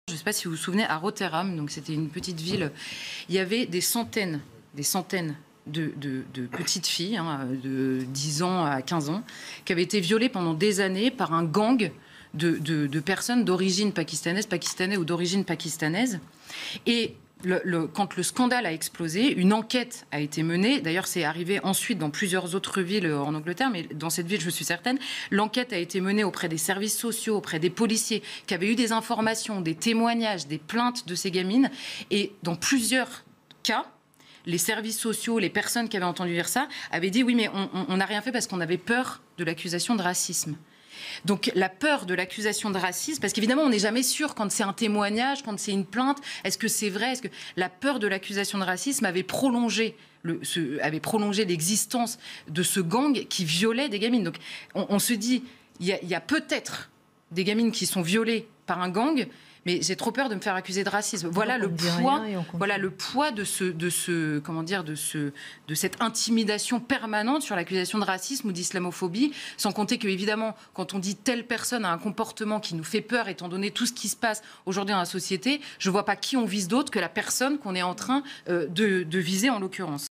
Je ne sais pas si vous vous souvenez, à Rotterdam, donc c'était une petite ville, il y avait des centaines de petites filles, de 10 ans à 15 ans, qui avaient été violées pendant des années par un gang de personnes d'origine pakistanais ou d'origine pakistanaise. Et quand le scandale a explosé, une enquête a été menée. D'ailleurs, c'est arrivé ensuite dans plusieurs autres villes en Angleterre, mais dans cette ville, je suis certaine, l'enquête a été menée auprès des services sociaux, auprès des policiers, qui avaient eu des informations, des témoignages, des plaintes de ces gamines. Et dans plusieurs cas, les services sociaux, les personnes qui avaient entendu dire ça, avaient dit « oui, mais on n'a rien fait parce qu'on avait peur de l'accusation de racisme ». Donc la peur de l'accusation de racisme, parce qu'évidemment on n'est jamais sûr quand c'est un témoignage, quand c'est une plainte, est-ce que c'est vrai, est-ce que la peur de l'accusation de racisme avait prolongé l'existence de ce gang qui violait des gamines. Donc on se dit, il y a peut-être des gamines qui sont violées par un gang, mais j'ai trop peur de me faire accuser de racisme. Voilà le poids de cette intimidation permanente sur l'accusation de racisme ou d'islamophobie, sans compter que, évidemment, quand on dit telle personne a un comportement qui nous fait peur, étant donné tout ce qui se passe aujourd'hui dans la société, je ne vois pas qui on vise d'autre que la personne qu'on est en train de viser en l'occurrence.